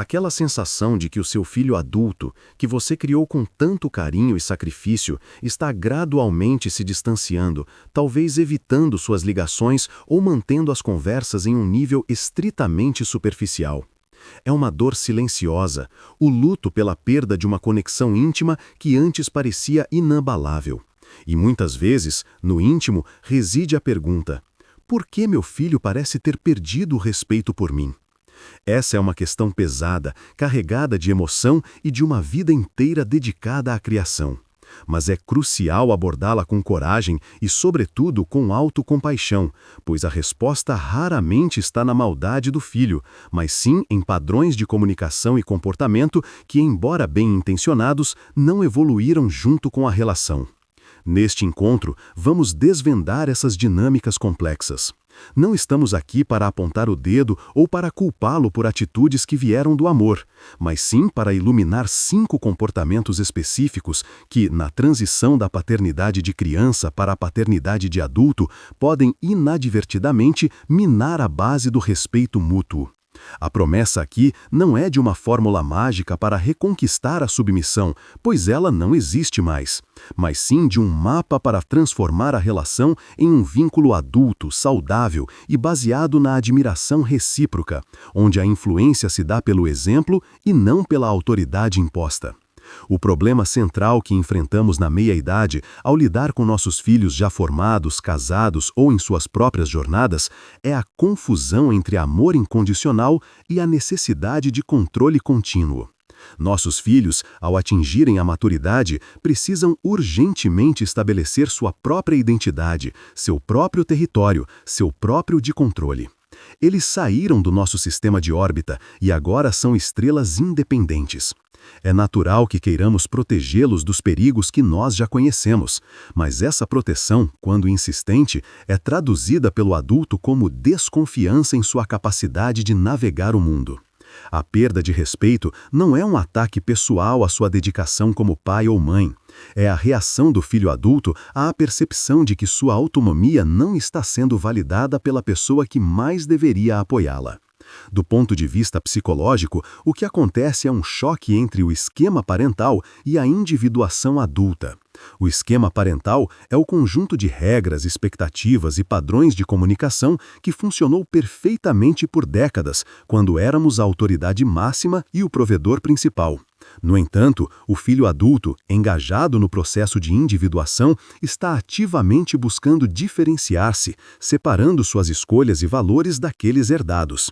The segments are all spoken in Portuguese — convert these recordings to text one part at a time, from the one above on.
Aquela sensação de que o seu filho adulto, que você criou com tanto carinho e sacrifício, está gradualmente se distanciando, talvez evitando suas ligações ou mantendo as conversas em um nível estritamente superficial. É uma dor silenciosa, o luto pela perda de uma conexão íntima que antes parecia inabalável. E muitas vezes, no íntimo, reside a pergunta: por que meu filho parece ter perdido o respeito por mim? Essa é uma questão pesada, carregada de emoção e de uma vida inteira dedicada à criação. Mas é crucial abordá-la com coragem e, sobretudo, com autocompaixão, pois a resposta raramente está na maldade do filho, mas sim em padrões de comunicação e comportamento que, embora bem intencionados, não evoluíram junto com a relação. Neste encontro, vamos desvendar essas dinâmicas complexas. Não estamos aqui para apontar o dedo ou para culpá-lo por atitudes que vieram do amor, mas sim para iluminar 5 comportamentos específicos que, na transição da paternidade de criança para a paternidade de adulto, podem inadvertidamente minar a base do respeito mútuo. A promessa aqui não é de uma fórmula mágica para reconquistar a submissão, pois ela não existe mais, mas sim de um mapa para transformar a relação em um vínculo adulto, saudável e baseado na admiração recíproca, onde a influência se dá pelo exemplo e não pela autoridade imposta. O problema central que enfrentamos na meia-idade, ao lidar com nossos filhos já formados, casados ou em suas próprias jornadas, é a confusão entre amor incondicional e a necessidade de controle contínuo. Nossos filhos, ao atingirem a maturidade, precisam urgentemente estabelecer sua própria identidade, seu próprio território, seu próprio de controle. Eles saíram do nosso sistema de órbita e agora são estrelas independentes. É natural que queiramos protegê-los dos perigos que nós já conhecemos, mas essa proteção, quando insistente, é traduzida pelo adulto como desconfiança em sua capacidade de navegar o mundo. A perda de respeito não é um ataque pessoal à sua dedicação como pai ou mãe. É a reação do filho adulto à percepção de que sua autonomia não está sendo validada pela pessoa que mais deveria apoiá-la. Do ponto de vista psicológico, o que acontece é um choque entre o esquema parental e a individuação adulta. O esquema parental é o conjunto de regras, expectativas e padrões de comunicação que funcionou perfeitamente por décadas, quando éramos a autoridade máxima e o provedor principal. No entanto, o filho adulto, engajado no processo de individuação, está ativamente buscando diferenciar-se, separando suas escolhas e valores daqueles herdados.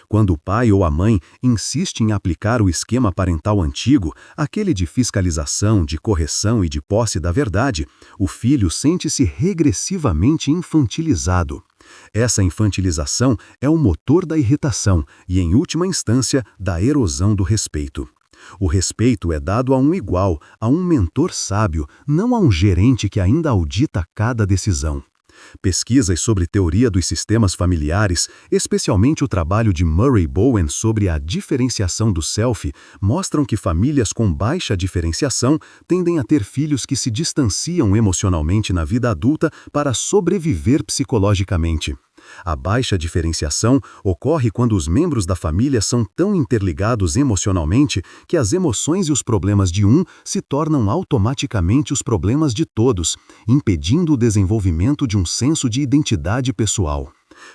Quando o pai ou a mãe insiste em aplicar o esquema parental antigo, aquele de fiscalização, de correção e de posse da verdade, o filho sente-se regressivamente infantilizado. Essa infantilização é o motor da irritação e, em última instância, da erosão do respeito. O respeito é dado a um igual, a um mentor sábio, não a um gerente que ainda audita cada decisão. Pesquisas sobre teoria dos sistemas familiares, especialmente o trabalho de Murray Bowen sobre a diferenciação do self, mostram que famílias com baixa diferenciação tendem a ter filhos que se distanciam emocionalmente na vida adulta para sobreviver psicologicamente. A baixa diferenciação ocorre quando os membros da família são tão interligados emocionalmente que as emoções e os problemas de um se tornam automaticamente os problemas de todos, impedindo o desenvolvimento de um senso de identidade pessoal.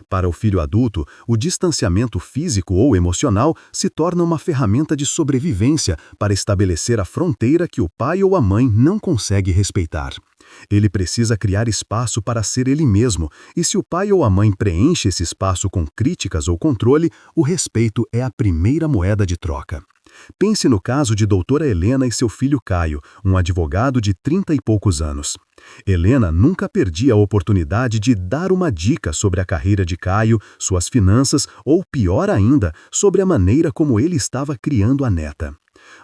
Para o filho adulto, o distanciamento físico ou emocional se torna uma ferramenta de sobrevivência para estabelecer a fronteira que o pai ou a mãe não consegue respeitar. Ele precisa criar espaço para ser ele mesmo, e se o pai ou a mãe preenche esse espaço com críticas ou controle, o respeito é a primeira moeda de troca. Pense no caso de doutora Helena e seu filho Caio, um advogado de 30 e poucos anos. Helena nunca perdia a oportunidade de dar uma dica sobre a carreira de Caio, suas finanças ou, pior ainda, sobre a maneira como ele estava criando a neta.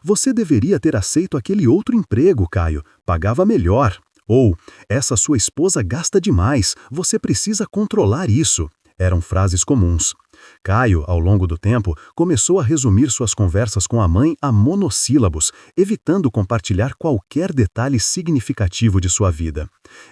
Você deveria ter aceito aquele outro emprego, Caio, pagava melhor. Ou, essa sua esposa gasta demais, você precisa controlar isso. Eram frases comuns. Caio, ao longo do tempo, começou a resumir suas conversas com a mãe a monossílabos, evitando compartilhar qualquer detalhe significativo de sua vida.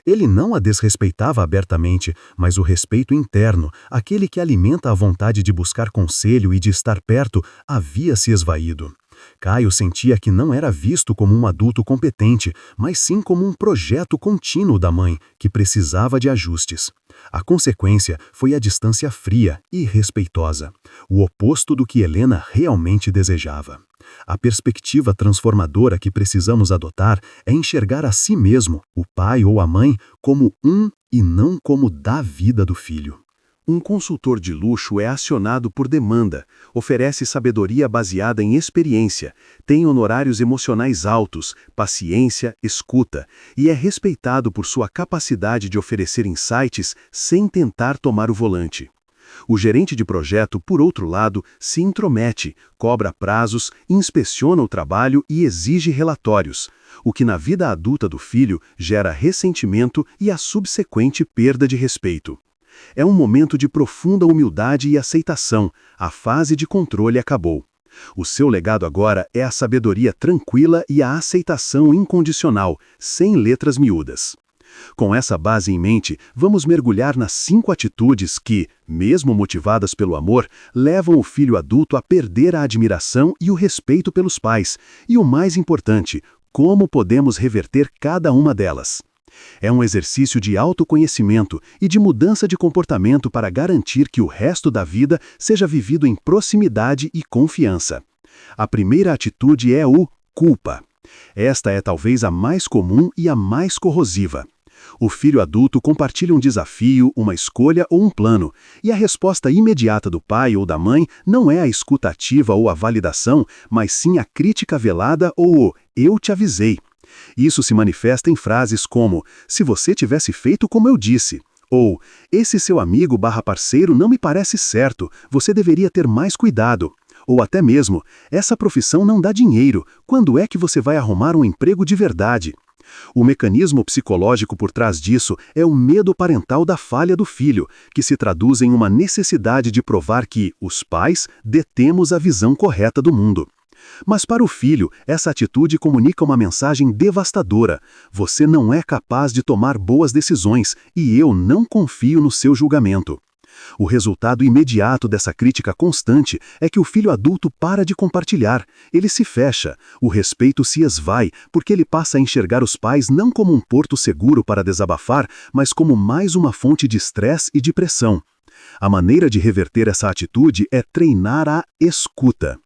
Ele não a desrespeitava abertamente, mas o respeito interno, aquele que alimenta a vontade de buscar conselho e de estar perto, havia se esvaído. Caio sentia que não era visto como um adulto competente, mas sim como um projeto contínuo da mãe, que precisava de ajustes. A consequência foi a distância fria e respeitosa, o oposto do que Helena realmente desejava. A perspectiva transformadora que precisamos adotar é enxergar a si mesmo, o pai ou a mãe, como um e não como da vida do filho. Um consultor de luxo é acionado por demanda, oferece sabedoria baseada em experiência, tem honorários emocionais altos, paciência, escuta, e é respeitado por sua capacidade de oferecer insights sem tentar tomar o volante. O gerente de projeto, por outro lado, se intromete, cobra prazos, inspeciona o trabalho e exige relatórios, o que na vida adulta do filho gera ressentimento e a subsequente perda de respeito. É um momento de profunda humildade e aceitação. A fase de controle acabou. O seu legado agora é a sabedoria tranquila e a aceitação incondicional, sem letras miúdas. Com essa base em mente, vamos mergulhar nas 5 atitudes que, mesmo motivadas pelo amor, levam o filho adulto a perder a admiração e o respeito pelos pais. E o mais importante, como podemos reverter cada uma delas. É um exercício de autoconhecimento e de mudança de comportamento para garantir que o resto da vida seja vivido em proximidade e confiança. A primeira atitude é o culpa. Esta é talvez a mais comum e a mais corrosiva. O filho adulto compartilha um desafio, uma escolha ou um plano, e a resposta imediata do pai ou da mãe não é a escuta ativa ou a validação, mas sim a crítica velada ou o "eu te avisei". Isso se manifesta em frases como "se você tivesse feito como eu disse", ou "esse seu amigo/parceiro não me parece certo, você deveria ter mais cuidado", ou até mesmo "essa profissão não dá dinheiro, quando é que você vai arrumar um emprego de verdade?". O mecanismo psicológico por trás disso é o medo parental da falha do filho, que se traduz em uma necessidade de provar que, os pais, detemos a visão correta do mundo. Mas para o filho, essa atitude comunica uma mensagem devastadora. Você não é capaz de tomar boas decisões e eu não confio no seu julgamento. O resultado imediato dessa crítica constante é que o filho adulto para de compartilhar, ele se fecha, o respeito se esvai, porque ele passa a enxergar os pais não como um porto seguro para desabafar, mas como mais uma fonte de estresse e de pressão. A maneira de reverter essa atitude é treinar a escuta.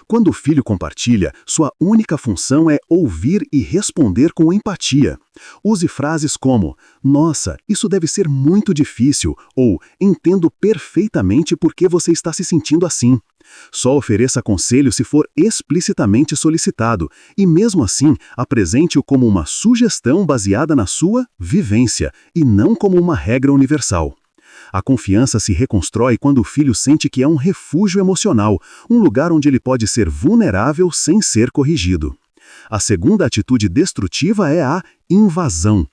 Quando o filho compartilha, sua única função é ouvir e responder com empatia. Use frases como "Nossa, isso deve ser muito difícil" ou "Entendo perfeitamente por que você está se sentindo assim". Só ofereça conselho se for explicitamente solicitado e, mesmo assim, apresente-o como uma sugestão baseada na sua vivência e não como uma regra universal. A confiança se reconstrói quando o filho sente que é um refúgio emocional, um lugar onde ele pode ser vulnerável sem ser corrigido. A segunda atitude destrutiva é a invasão.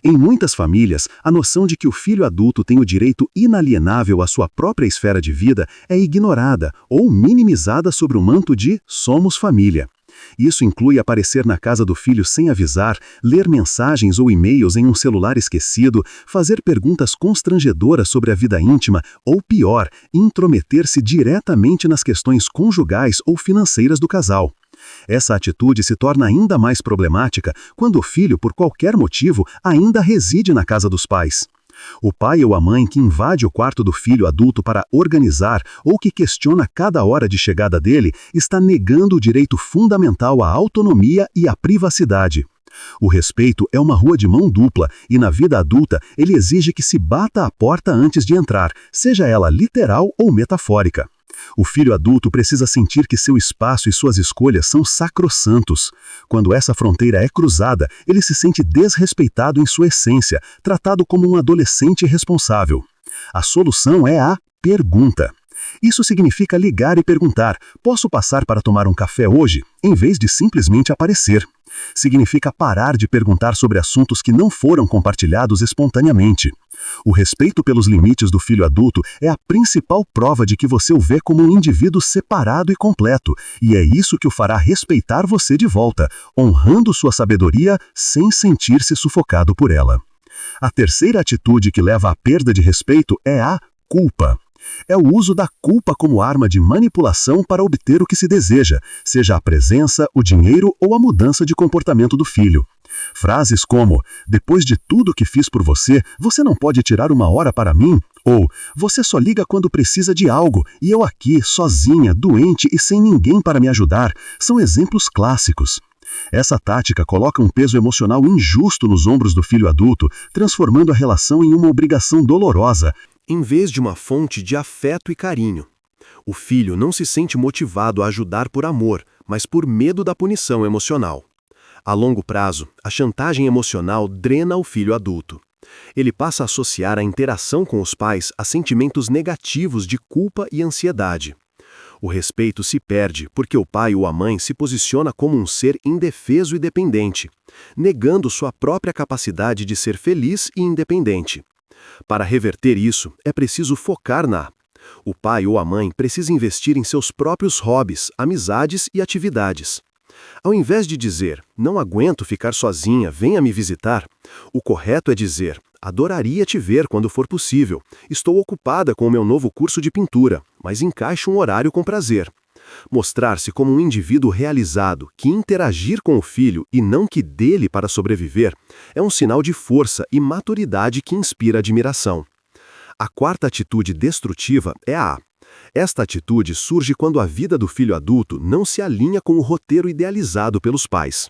Em muitas famílias, a noção de que o filho adulto tem o direito inalienável à sua própria esfera de vida é ignorada ou minimizada sob o manto de "somos família". Isso inclui aparecer na casa do filho sem avisar, ler mensagens ou e-mails em um celular esquecido, fazer perguntas constrangedoras sobre a vida íntima ou, pior, intrometer-se diretamente nas questões conjugais ou financeiras do casal. Essa atitude se torna ainda mais problemática quando o filho, por qualquer motivo, ainda reside na casa dos pais. O pai ou a mãe que invade o quarto do filho adulto para organizar ou que questiona cada hora de chegada dele está negando o direito fundamental à autonomia e à privacidade. O respeito é uma rua de mão dupla e na vida adulta ele exige que se bata à porta antes de entrar, seja ela literal ou metafórica. O filho adulto precisa sentir que seu espaço e suas escolhas são sacrossantos. Quando essa fronteira é cruzada, ele se sente desrespeitado em sua essência, tratado como um adolescente irresponsável. A solução é a pergunta. Isso significa ligar e perguntar: "Posso passar para tomar um café hoje?", em vez de simplesmente aparecer. Significa parar de perguntar sobre assuntos que não foram compartilhados espontaneamente. O respeito pelos limites do filho adulto é a principal prova de que você o vê como um indivíduo separado e completo, e é isso que o fará respeitar você de volta, honrando sua sabedoria sem sentir-se sufocado por ela. A terceira atitude que leva à perda de respeito é a culpa. É o uso da culpa como arma de manipulação para obter o que se deseja, seja a presença, o dinheiro ou a mudança de comportamento do filho. Frases como, depois de tudo que fiz por você, você não pode tirar uma hora para mim? Ou, você só liga quando precisa de algo, e eu aqui, sozinha, doente e sem ninguém para me ajudar, são exemplos clássicos. Essa tática coloca um peso emocional injusto nos ombros do filho adulto, transformando a relação em uma obrigação dolorosa, em vez de uma fonte de afeto e carinho. O filho não se sente motivado a ajudar por amor, mas por medo da punição emocional. A longo prazo, a chantagem emocional drena o filho adulto. Ele passa a associar a interação com os pais a sentimentos negativos de culpa e ansiedade. O respeito se perde porque o pai ou a mãe se posiciona como um ser indefeso e dependente, negando sua própria capacidade de ser feliz e independente. Para reverter isso, é preciso focar na... O pai ou a mãe precisa investir em seus próprios hobbies, amizades e atividades. Ao invés de dizer, não aguento ficar sozinha, venha me visitar, o correto é dizer, adoraria te ver quando for possível, estou ocupada com o meu novo curso de pintura, mas encaixo um horário com prazer. Mostrar-se como um indivíduo realizado, que interagir com o filho e não que dele para sobreviver, é um sinal de força e maturidade que inspira admiração. A quarta atitude destrutiva é a... Esta atitude surge quando a vida do filho adulto não se alinha com o roteiro idealizado pelos pais.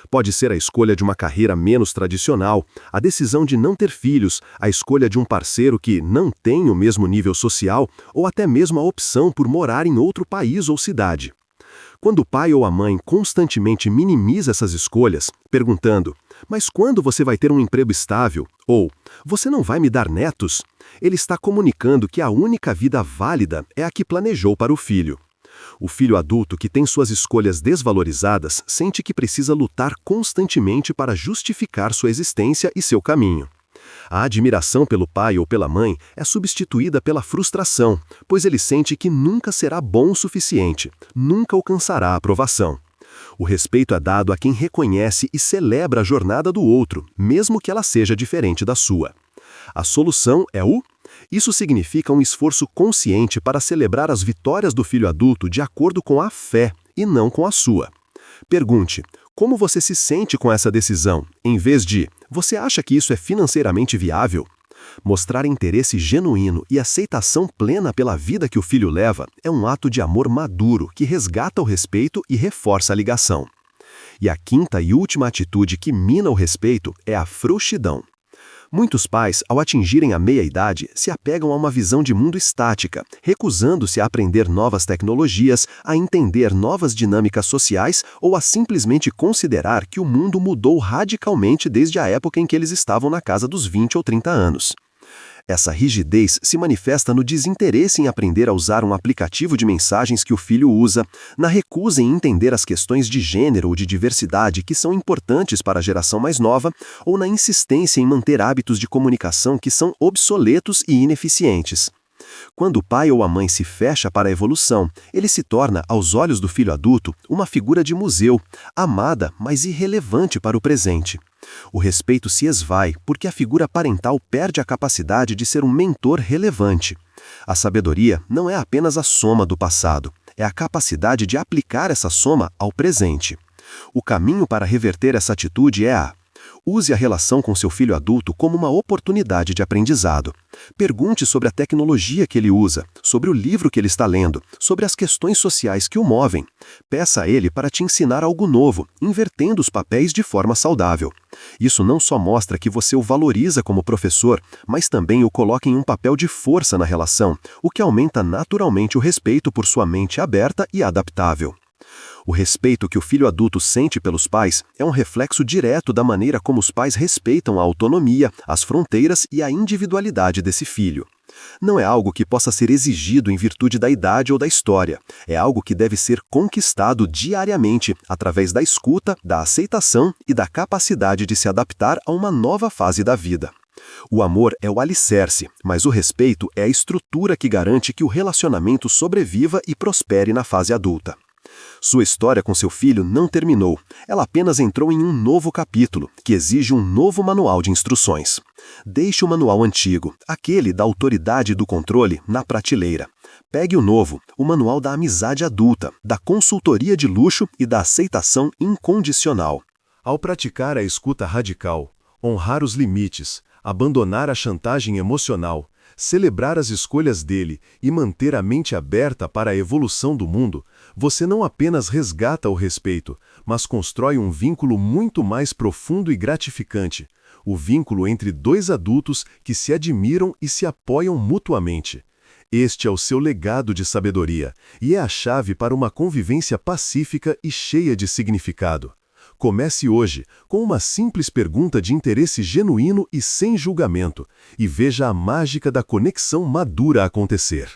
Pode ser a escolha de uma carreira menos tradicional, a decisão de não ter filhos, a escolha de um parceiro que não tem o mesmo nível social ou até mesmo a opção por morar em outro país ou cidade. Quando o pai ou a mãe constantemente minimiza essas escolhas, perguntando, mas quando você vai ter um emprego estável? Ou, você não vai me dar netos? Ele está comunicando que a única vida válida é a que planejou para o filho. O filho adulto que tem suas escolhas desvalorizadas sente que precisa lutar constantemente para justificar sua existência e seu caminho. A admiração pelo pai ou pela mãe é substituída pela frustração, pois ele sente que nunca será bom o suficiente, nunca alcançará a aprovação. O respeito é dado a quem reconhece e celebra a jornada do outro, mesmo que ela seja diferente da sua. A solução é o... Isso significa um esforço consciente para celebrar as vitórias do filho adulto de acordo com a fé e não com a sua. Pergunte, como você se sente com essa decisão, em vez de, você acha que isso é financeiramente viável? Mostrar interesse genuíno e aceitação plena pela vida que o filho leva é um ato de amor maduro que resgata o respeito e reforça a ligação. E a quinta e última atitude que mina o respeito é a frouxidão. Muitos pais, ao atingirem a meia-idade, se apegam a uma visão de mundo estática, recusando-se a aprender novas tecnologias, a entender novas dinâmicas sociais ou a simplesmente considerar que o mundo mudou radicalmente desde a época em que eles estavam na casa dos 20 ou 30 anos. Essa rigidez se manifesta no desinteresse em aprender a usar um aplicativo de mensagens que o filho usa, na recusa em entender as questões de gênero ou de diversidade que são importantes para a geração mais nova, ou na insistência em manter hábitos de comunicação que são obsoletos e ineficientes. Quando o pai ou a mãe se fecha para a evolução, ele se torna, aos olhos do filho adulto, uma figura de museu, amada, mas irrelevante para o presente. O respeito se esvai porque a figura parental perde a capacidade de ser um mentor relevante. A sabedoria não é apenas a soma do passado, é a capacidade de aplicar essa soma ao presente. O caminho para reverter essa atitude é a... Use a relação com seu filho adulto como uma oportunidade de aprendizado. Pergunte sobre a tecnologia que ele usa, sobre o livro que ele está lendo, sobre as questões sociais que o movem. Peça a ele para te ensinar algo novo, invertendo os papéis de forma saudável. Isso não só mostra que você o valoriza como professor, mas também o coloca em um papel de força na relação, o que aumenta naturalmente o respeito por sua mente aberta e adaptável. O respeito que o filho adulto sente pelos pais é um reflexo direto da maneira como os pais respeitam a autonomia, as fronteiras e a individualidade desse filho. Não é algo que possa ser exigido em virtude da idade ou da história. É algo que deve ser conquistado diariamente, através da escuta, da aceitação e da capacidade de se adaptar a uma nova fase da vida. O amor é o alicerce, mas o respeito é a estrutura que garante que o relacionamento sobreviva e prospere na fase adulta. Sua história com seu filho não terminou, ela apenas entrou em um novo capítulo, que exige um novo manual de instruções. Deixe o manual antigo, aquele da autoridade e do controle, na prateleira. Pegue o novo, o manual da amizade adulta, da consultoria de luxo e da aceitação incondicional. Ao praticar a escuta radical, honrar os limites, abandonar a chantagem emocional, celebrar as escolhas dele e manter a mente aberta para a evolução do mundo, você não apenas resgata o respeito, mas constrói um vínculo muito mais profundo e gratificante, o vínculo entre dois adultos que se admiram e se apoiam mutuamente. Este é o seu legado de sabedoria e é a chave para uma convivência pacífica e cheia de significado. Comece hoje com uma simples pergunta de interesse genuíno e sem julgamento, e veja a mágica da conexão madura acontecer.